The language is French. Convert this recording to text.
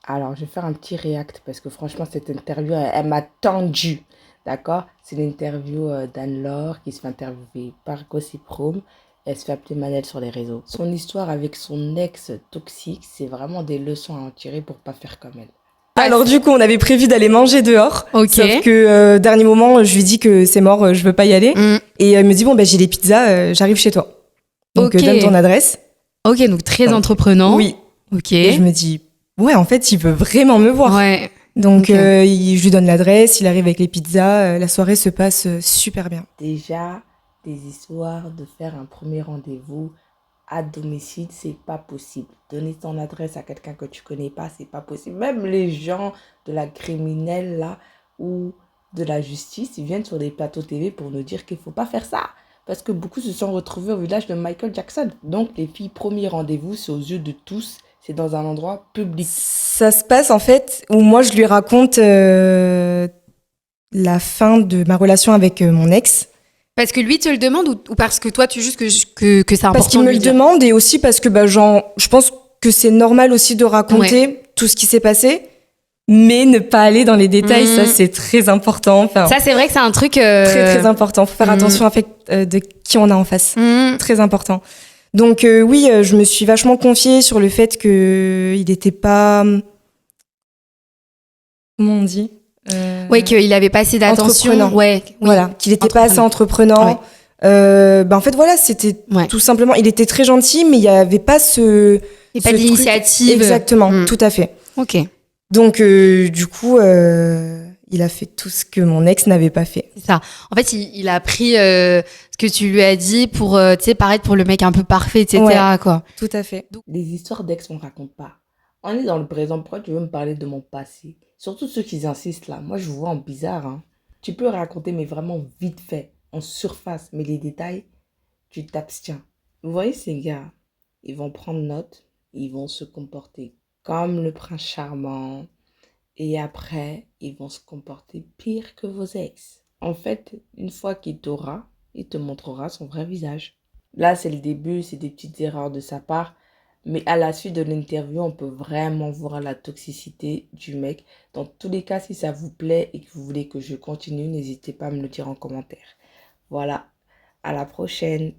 Alors, je vais faire un petit react parce que franchement, cette interview, elle m'a tendu. D'accord? C'est l'interview d'Anne-Laure qui se fait interviewer par Gossip Room. Elle se fait appeler Manel sur les réseaux. Son histoire avec son ex toxique, c'est vraiment des leçons à en tirer pour pas faire comme elle. Alors du coup, on avait prévu d'aller manger dehors. Ok. Sauf que dernier moment, je lui dis que c'est mort, je veux pas y aller. Et elle me dit bon ben j'ai les pizzas, j'arrive chez toi. Donc Ok. donne ton adresse. Ok, donc très Donc, entreprenant. Oui. Ok. Et je me dis ouais en fait il veut vraiment me voir. Ouais. Donc Ok. je lui donne l'adresse, il arrive avec les pizzas, la soirée se passe super bien. Déjà, des histoires de faire un premier rendez-vous à domicile, c'est pas possible. Donner ton adresse à quelqu'un que tu connais pas, c'est pas possible. Même les gens de la criminelle là ou de la justice, ils viennent sur des plateaux TV pour nous dire qu'il faut pas faire ça. Parce que beaucoup se sont retrouvés au village de Michael Jackson. Donc les filles, premier rendez-vous, c'est aux yeux de tous. C'est dans un endroit public. Ça se passe en fait où moi je lui raconte la fin de ma relation avec mon ex. Parce que lui te le demande ou parce que toi tu juste que c'est important Parce qu'il de me lui le dire. demande et aussi parce que je pense que c'est normal aussi de raconter tout ce qui s'est passé, mais ne pas aller dans les détails, ça c'est très important. Enfin, Ça c'est vrai que c'est un truc très très important. Faut faire attention de qui on a en face. Très important. Donc oui, je me suis vachement confiée sur le fait que il était pas, comment on dit, Ouais, qu'il avait pas assez d'attention. entreprenant. Ouais. Oui. Voilà, qu'il était pas assez entreprenant. En fait voilà, c'était tout simplement, il était très gentil, mais il y avait pas Et pas d'initiative. Exactement, tout à fait. Ok. Donc du coup, il a fait tout ce que mon ex n'avait pas fait. C'est ça. En fait, il a pris ce que tu lui as dit pour, tu sais, paraître pour le mec un peu parfait, etc. Ouais. Quoi. Tout à fait. Les histoires d'ex, on raconte pas. On est dans le présent. Pourquoi tu veux me parler de mon passé? Surtout ceux qui insistent là. Moi, je vous vois en bizarre. Hein. Tu peux raconter, mais vraiment vite fait, en surface. Mais les détails, tu t'abstiens. Vous voyez ces gars, ils vont prendre note, ils vont se comporter comme le prince charmant. Et après, ils vont se comporter pire que vos ex. En fait, une fois qu'il t'aura, il te montrera son vrai visage. Là, c'est le début, c'est des petites erreurs de sa part. Mais à la suite de l'interview, on peut vraiment voir la toxicité du mec. Dans tous les cas, si ça vous plaît et que vous voulez que je continue, n'hésitez pas à me le dire en commentaire. Voilà, à la prochaine.